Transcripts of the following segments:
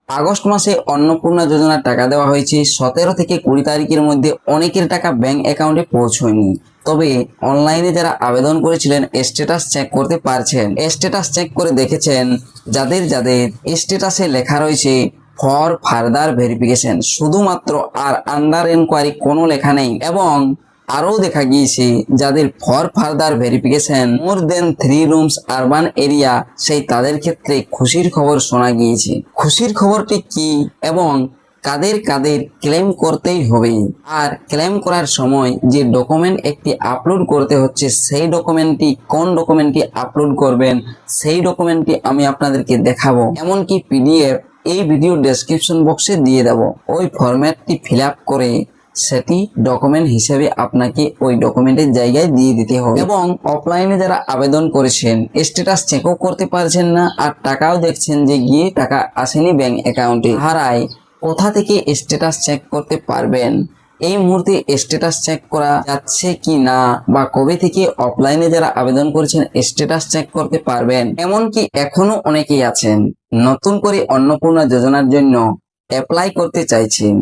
August মাসে অন্নপূর্ণা যোজনার টাকা দেওয়া হয়েছে 17 থেকে 20 তারিখের মধ্যে। অনেকের টাকা ব্যাংক অ্যাকাউন্টে পৌঁছয়নি, তবে অনলাইনে যারা আবেদন করেছিলেন স্ট্যাটাস চেক করতে পারছেন। স্ট্যাটাস চেক করে দেখেছেন যাদের যাদের স্ট্যাটাসে লেখা রয়েছে ফর ফার্দার ভেরিফিকেশন শুধুমাত্র, আর আন্ডার এনকোয়ারি কোনো লেখা নেই। এবং আরও দেখা গিয়েছে যাদের for further verification more than 3 rooms urban area, সেই তাদের ক্ষেত্রে খুশির খবর শোনা গিয়েছে। খুশির খবরটি কি এবং কাদের কাদের ক্লেম করতেই হবে, আর ক্লেম করার সময় যে ডকুমেন্ট একটি আপলোড করতে হচ্ছে সেই ডকুমেন্টটি কোন ডকুমেন্টটি আপলোড করবেন সেই ডকুমেন্টটি আমি আপনাদেরকে দেখাবো। এমনকি পিডিএফ এই ভিডিও ডেসক্রিপশন বক্সে দিয়ে দেব। ওই ফরম্যাটটি ফিল আপ করে সেটি ডকুমেন্ট হিসেবে আপনাকে ওই ডকুমেন্টের জায়গায় দিয়ে দিতে হবে। এবং অফলাইনে যারা আবেদন করেছেন স্ট্যাটাস চেকও করতে পারছেন না, আর টাকাও দেখছেন যে গিয়ে টাকা আসেনি ব্যাংক অ্যাকাউন্টে, হারায় কোথা থেকে স্ট্যাটাস চেক করতে পারবেন? এই মুহূর্তে স্ট্যাটাস চেক করা যাচ্ছে কি না, বা কবে থেকে অফলাইনে যারা আবেদন করেছেন স্ট্যাটাস চেক করতে পারবেন? এমনকি এখনো অনেকেই আছেন নতুন করে অন্নপূর্ণা যোজনার জন্য অ্যাপ্লাই করতে চাইছেন।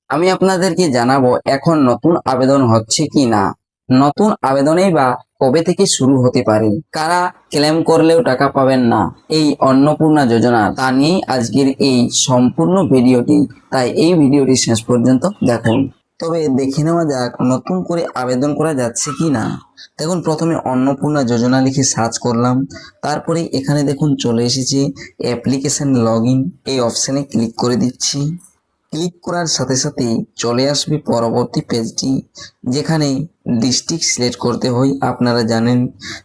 আমি আপনাদেরকে জানাবো এখন নতুন আবেদন হচ্ছে কি না, নতুন আবেদনেই বা কবে থেকে শুরু হতে পারে, কারা ক্লেম করলেও টাকা পাবেন না এই অন্নপূর্ণা যোজনা, তা নিয়ে আজকের এই সম্পূর্ণ ভিডিওটি। তাই এই ভিডিওটি শেষ পর্যন্ত দেখুন। তবে দেখে নেওয়া যাক নতুন করে আবেদন করা যাচ্ছে কি না। দেখুন, প্রথমে অন্নপূর্ণা যোজনা লিখে সার্চ করলাম, তারপরে এখানে দেখুন চলে এসেছে অ্যাপ্লিকেশন লগ ইন, এই অপশানে ক্লিক করে দিচ্ছি। ক্লিক করার সাথে সাথে চলে আসবে পরবর্তী পেজটি, যেখানে ডিস্ট্রিক্ট সিলেক্ট করতে হয়, আপনারা জানেন।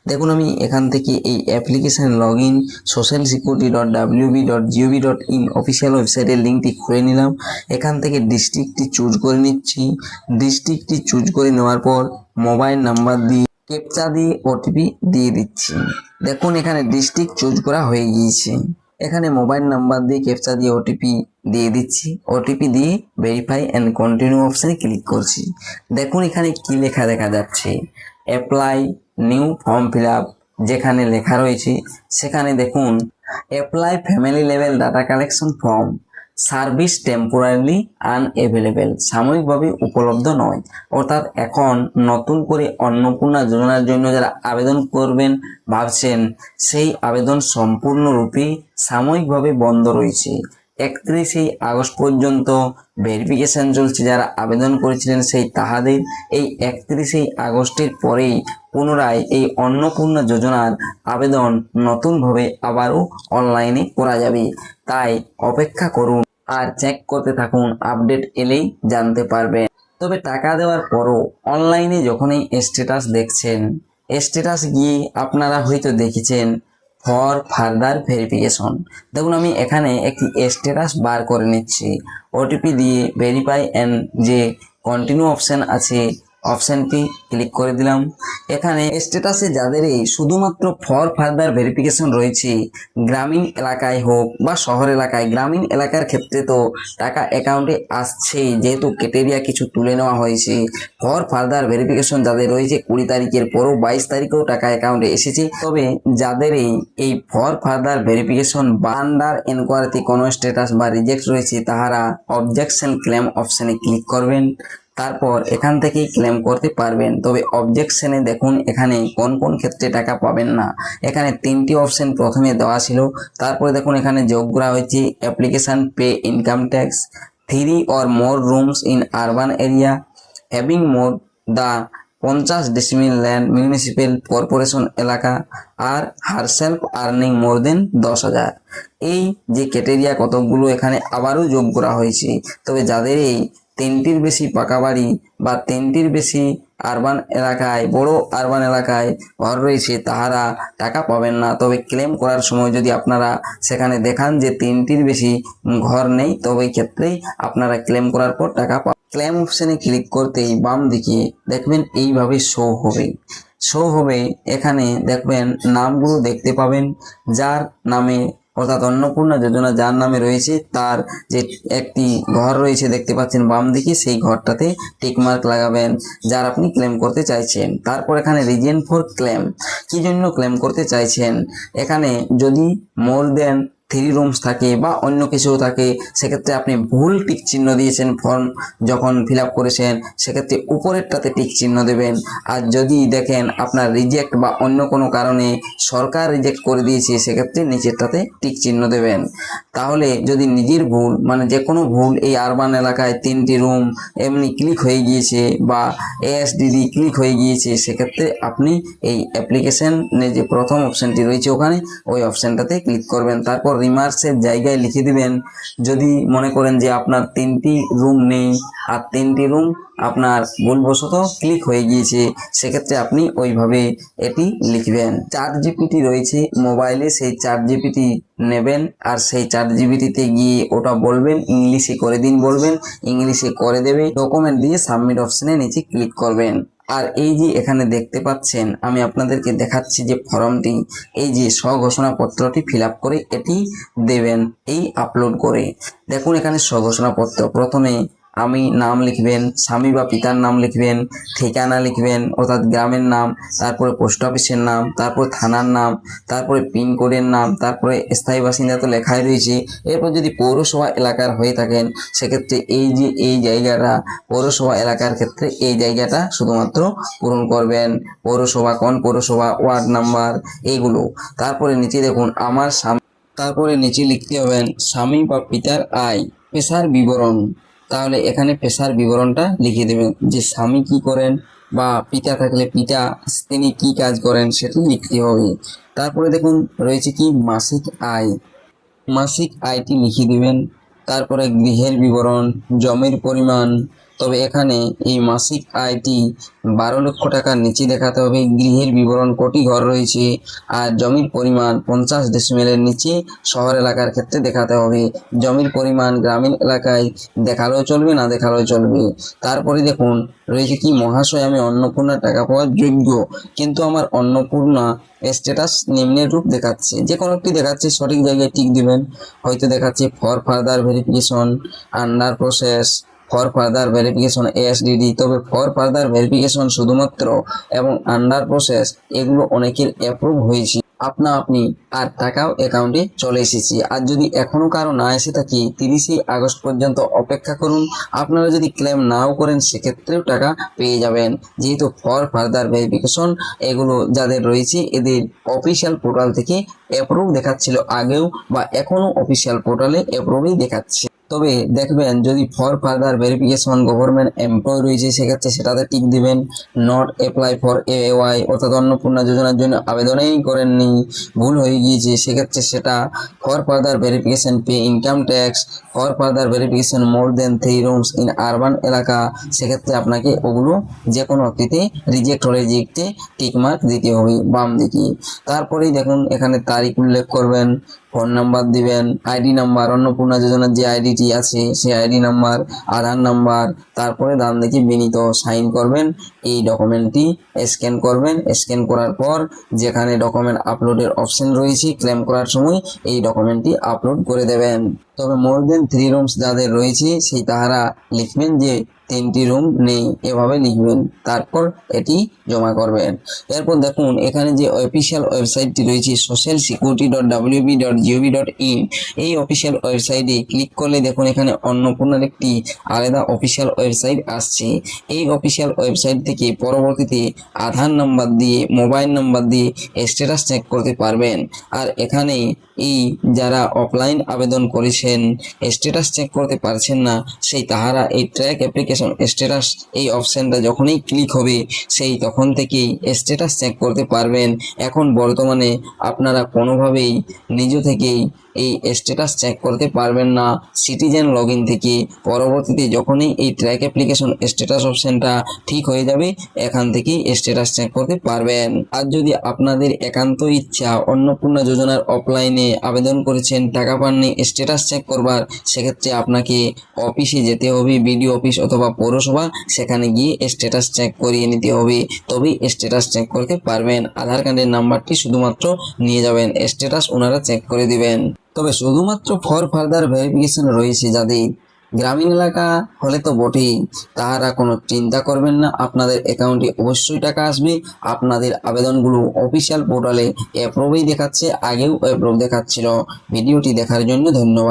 দেখুন, আমি এখান থেকে এই application log in socialsecurity.wb.gov.in official ওয়েবসাইটের লিঙ্কটি খুলে নিলাম। এখান থেকে ডিস্ট্রিক্টটি চুজ করে নিচ্ছি। ডিস্ট্রিক্টটি চুজ করে নেওয়ার পর মোবাইল নাম্বার দিয়ে ক্যাপচা দিয়ে ওটিপি দিয়ে দিচ্ছি। দেখুন, এখানে ডিস্ট্রিক্ট চুজ করা হয়ে গিয়েছে। এখানে মোবাইল নাম্বার দিয়ে ক্যাপচা দিয়ে ওটিপি দিয়ে দিচ্ছি। ওটিপি দিয়ে ভেরিফাই অ্যান্ড কন্টিনিউ অপশানে ক্লিক করছি। দেখুন এখানে কি লেখা দেখা যাচ্ছে, apply new form fill up, যেখানে লেখা রয়েছে সেখানে দেখুন apply family level data collection form, service temporarily unavailable, সাময়িকভাবে উপলব্ধ নয়। অর্থাৎ এখন নতুন করে অন্নপূর্ণা যোজনার জন্য যারা আবেদন করবেন ভাবছেন, সেই আবেদন সম্পূর্ণরূপে সাময়িকভাবে বন্ধ রয়েছে। 31 আগস্ট পর্যন্ত ভেরিফিকেশন চলছে। যারা আবেদন করেছিলেন সেই তাহাদের এই 31 আগস্টের পরেই পুনরায় এই অন্নপূর্ণা যোজনার আবেদন নতুনভাবে আবারও অনলাইনে করা যাবে। তাই অপেক্ষা করুন আর চেক করতে থাকুন, আপডেট এলেই জানতে পারবেন। তবে টাকা দেওয়ার পরও অনলাইনে যখনই স্ট্যাটাস দেখছেন, স্ট্যাটাস গিয়ে আপনারা হয়তো দেখেছেন ফর ফার্দার ভেরিফিকেশন। দেখুন, আমি এখানে একটি স্ট্যাটাস বার করে নিচ্ছি। ওটিপি দিয়ে ভেরিফাই অ্যান্ড যে কন্টিনিউ অপশান আছে অপশানটি ক্লিক করে দিলাম। এখানে স্ট্যাটাসে যাদেরই শুধুমাত্র ফর ফার্দার ভেরিফিকেশন রয়েছে, গ্রামীণ এলাকায় হোক বা শহর এলাকায়, গ্রামীণ এলাকার ক্ষেত্রে তো টাকা অ্যাকাউন্টে আসছেই, যেহেতু ক্রাইটেরিয়া কিছু তুলে নেওয়া হয়েছে। ফর ফার্দার ভেরিফিকেশন যাদের রয়েছে 20 তারিখের পরও 22 তারিখেও টাকা অ্যাকাউন্টে এসেছে। তবে যাদের এই ফর ফার্দার ভেরিফিকেশন বা আন্ডার এনকোয়ারিতে কোনো স্ট্যাটাস বা রিজেক্ট রয়েছে, তাহারা অবজেকশন ক্লেম অপশানে ক্লিক করবেন। তারপর এখান থেকেই ক্লেম করতে পারবেন। তবে অবজেকশনে দেখুন এখানে কোন কোন ক্ষেত্রে টাকা পাবেন না। এখানে 3টি অপশন প্রথমে দেওয়া ছিল, তারপরে দেখুন এখানে যোগ করা হয়েছে application pay income tax, 3 or more rooms in urban area, having more the 50 decimal land municipal corporation এলাকা, আর হারসেলফ আর্নিং মোর দেন 10,000। এই যে ক্রাইটেরিয়া কতগুলো এখানে আবারও যোগ করা হয়েছে। তবে যাদের এই 3টির বেশি পাকা বাড়ি বা 3টির বেশি আরবান এলাকায়, বড় আরবান এলাকায় ঘর রয়েছে, তাহারা টাকা পাবেন না। তবে ক্লেম করার সময় যদি আপনারা সেখানে দেখান যে 3টির বেশি ঘর নেই, তবে ক্ষেত্রেই আপনারা ক্লেম করার পর টাকা পাবেন। ক্লেম অপশানে ক্লিক করতেই বাম দিকে দেখবেন এইভাবে শো হবে। এখানে দেখবেন নামগুলো দেখতে পাবেন, যার নামে অর্থাৎ অন্নপূর্ণা যোজনা যার নামে রয়েছে তার যে একটি ঘর রয়েছে দেখতে পাচ্ছেন বাম দিকে, সেই ঘরটাতে টিকমার্ক লাগাবেন যার আপনি ক্লেম করতে চাইছেন। তারপর এখানে রিজন ফর ক্লেম, কি জন্য ক্লেম করতে চাইছেন। এখানে যদি মোর দেন থ্রি রুমস থাকে বা অন্য কিছু থাকে, সেক্ষেত্রে আপনি ভুল টিক চিহ্ন দিয়েছেন ফর্ম যখন ফিল আপ করেছেন, সেক্ষেত্রে উপরেরটাতে টিক চিহ্ন দেবেন। আর যদি দেখেন আপনার রিজেক্ট বা অন্য কোনো কারণে সরকার রিজেক্ট করে দিয়েছে, সেক্ষেত্রে নিচেরটাতে টিক চিহ্ন দেবেন। তাহলে যদি নিজের ভুল মানে যে কোনো ভুল এই আরবান এলাকায় 3টি রুম এমনি ক্লিক হয়ে গিয়েছে বা এএসডিডি ক্লিক হয়ে গিয়েছে, সেক্ষেত্রে আপনি এই অ্যাপ্লিকেশনে যে প্রথম অপশানটি রয়েছে ওখানে ওই অপশানটাতে ক্লিক করবেন। তারপর রিমার্কসের জায়গায় লিখে দিবেন যদি মনে করেন যে আপনার 3টি রুম নেই আর 3টি রুম আপনার ভুলবশত ক্লিক হয়ে গিয়েছে, সেক্ষেত্রে আপনি ওইভাবে এটি লিখবেন। ChatGPT রয়েছে মোবাইলে, সেই ChatGPT নেবেন আর সেই ChatGPT-তে গিয়ে ওটা বলবেন ইংলিশে করে দিন, বলবেন ইংলিশে করে দেবে। ডকুমেন্ট দিয়ে সাবমিট অপশানে নিচে ক্লিক করবেন। আর এই যে এখানে দেখতে পাচ্ছেন, আমি আপনাদেরকে দেখাচ্ছি যে ফর্মটি, এই যে স্বঘোষণাপত্রটি ফিল আপ করে এটি দেবেন এই আপলোড করে। দেখুন এখানে স্বঘোষণাপত্র, প্রথমে আমি নাম লিখবেন, স্বামী বা পিতার নাম লিখবেন, ঠিকানা লিখবেন অর্থাৎ গ্রামের নাম, তারপরে পোস্ট অফিসের নাম, তারপরে থানার নাম, তারপরে পিনকোডের নাম, তারপরে স্থায়ী বাসিন্দা তো লেখাই রয়েছে। এরপর যদি পৌরসভা এলাকার হয়ে থাকেন, সেক্ষেত্রে এই যে এই জায়গাটা পৌরসভা এলাকার ক্ষেত্রে এই জায়গাটা শুধুমাত্র পূরণ করবেন। পৌরসভা কোন পৌরসভা, ওয়ার্ড নাম্বার, এইগুলো। তারপরে নিচে দেখুন আমার স্বামী, তারপরে নিচে লিখতে হবেন স্বামী বা পিতার আয়, পেশার বিবরণ। তাহলে এখানে পেশার বিবরণটা লিখে দেবেন যে স্বামী কি করেন বা পিতা থাকলে পিতা তিনি কি কাজ করেন সেটি লিখতে হবে। তারপরে দেখুন রয়েছে কি মাসিক আয়, মাসিক আয়টি লিখে দিবেন। তারপরে গৃহের বিবরণ, জমির পরিমাণ, তবে এখানে এই মাসিক আয়টি 12 লক্ষ টাকার নিচে দেখাতে হবে। গৃহের বিবরণ কটি ঘর রয়েছে আর জমির পরিমাণ 50 ডেসিমেলের নিচে শহর এলাকার ক্ষেত্রে দেখাতে হবে। জমির পরিমাণ গ্রামীণ এলাকায় দেখালেও চলবে, না দেখালেও চলবে। তারপরে দেখুন রয়েছে কি মহাশয় আমি অন্নপূর্ণা টাকা পাওয়ার যোগ্য, কিন্তু আমার অন্নপূর্ণা স্ট্যাটাস নিম্নের রূপ দেখাচ্ছে। যে কোনো একটি দেখাচ্ছে, সঠিক জায়গায় টিক দিবেন। হয়তো দেখাচ্ছে for further verification, under process, for further verification এএসডিডি, তবে ফর ফার্দার ভেরিফিকেশন শুধুমাত্র এবং আন্ডার প্রসেস এগুলো অনেকের অ্যাপ্রুভ হয়েছে আপনা আপনি আর টাকাও অ্যাকাউন্টে চলে এসেছে। আর যদি এখনো কারো না এসে থাকে 30 আগস্ট পর্যন্ত অপেক্ষা করুন। আপনারা যদি ক্লেম নাও করেন সেক্ষেত্রেও টাকা পেয়ে যাবেন, যেহেতু ফর ফার্দার ভেরিফিকেশন এগুলো যাদের রয়েছে এদের অফিসিয়াল পোর্টাল থেকে অ্যাপ্রুভ দেখাচ্ছিল আগেও বা এখনো অফিসিয়াল পোর্টালে অ্যাপ্রুভই দেখাচ্ছে। তবে দেখবেন যদি for further verification government employee রয়েছে, সেক্ষেত্রে সেটাতে টিক দিবেন। নট অ্যাপ্লাই ফর এওয়াই অর্থাৎ অন্নপূর্ণা যোজনার জন্য আবেদনই করেননি, ভুল হয়ে গিয়েছে, সেক্ষেত্রে সেটা for further verification pay income tax, for further verification more than 3 rooms in urban এলাকা, সেক্ষেত্রে আপনাকে ওগুলো যে কোনো একটিতে রিজেক্ট হলে রিজেক্টে টিকমার্ক দিতে হবে বাম দিকে। তারপরেই দেখুন এখানে তারিখ উল্লেখ করবেন, ফোন নাম্বার দিবেন, আইডি নাম্বার, অন্নপূর্ণা যোজনার যে আইডিটি আছে সেই আইডি নাম্বার, আধার নাম্বার, তারপরে ডান দিকে বিনীত সাইন করবেন। এই ডকুমেন্টটি স্ক্যান করবেন। স্ক্যান করার পর যেখানে ডকুমেন্ট আপলোডের অপশন রয়েছে ক্লেম করার সময় এই ডকুমেন্টটি আপলোড করে দেবেন। তবে মোর দেন 3 রুমস যাদের রয়েছে সেই তাহারা লিখবেন যে 3টি রুম নেই, এভাবে লিখবেন, তারপর এটি জমা করবেন। এরপর দেখুন এখানে যে অফিসিয়াল ওয়েবসাইটটি রয়েছে socialsecurity.wb.gov.in, এই অফিসিয়াল ওয়েবসাইটে ক্লিক করলে দেখুন এখানে অন্নপূর্ণার একটি আলাদা অফিসিয়াল ওয়েবসাইট আসছে। এই অফিসিয়াল ওয়েবসাইট থেকে পরবর্তীতে আধার নাম্বার দিয়ে, মোবাইল নাম্বার দিয়ে স্ট্যাটাস চেক করতে পারবেন। আর এখানে এই যারা অফলাইন আবেদন করেছেন স্ট্যাটাস চেক করতে পারছেন না, সেই তাহারা এই ট্র্যাক অ্যাপ্লিকেশন স্ট্যাটাস এই অপশানটা যখনই ক্লিক হবে সেই তখন থেকেই স্ট্যাটাস চেক করতে পারবেন। এখন বর্তমানে আপনারা কোনোভাবেই নিজ থেকেই এই স্ট্যাটাস চেক করতে পারবেন না সিটিজেন লগইন থেকে। পরবর্তীতে যখনই এই ট্র্যাক অ্যাপ্লিকেশন স্ট্যাটাস অপশনটা ঠিক হয়ে যাবে এখান থেকেই স্ট্যাটাস চেক করতে পারবেন। আর যদি আপনাদের একান্ত ইচ্ছা অন্নপূর্ণা যোজনার অফলাইনে আবেদন করেছেন টাকা পাননি স্ট্যাটাস চেক করবার, সেক্ষেত্রে আপনাকে অফিসে যেতে হবে, বিডিও অফিস অথবা পৌরসভা, সেখানে গিয়ে স্ট্যাটাস চেক করিয়ে নিতে হবে, তবেই স্ট্যাটাস চেক করতে পারবেন। আধার কার্ডের নাম্বারটি শুধুমাত্র নিয়ে যাবেন, স্ট্যাটাস ওনারা চেক করে দিবেন। তবে শুধুমাত্র ফর ফার্দার ভেরিফিকেশন রয়েছে যাদের, গ্রামীণ এলাকা হলে তো বটেই, তাহারা কোনো চিন্তা করবেন না, আপনাদের অ্যাকাউন্টে অবশ্যই টাকা আসবে। আপনাদের আবেদনগুলো অফিসিয়াল পোর্টালে অ্যাপ্রুভই দেখাচ্ছে, আগেও অ্যাপ্রুভ দেখাচ্ছিল। ভিডিওটি দেখার জন্য ধন্যবাদ।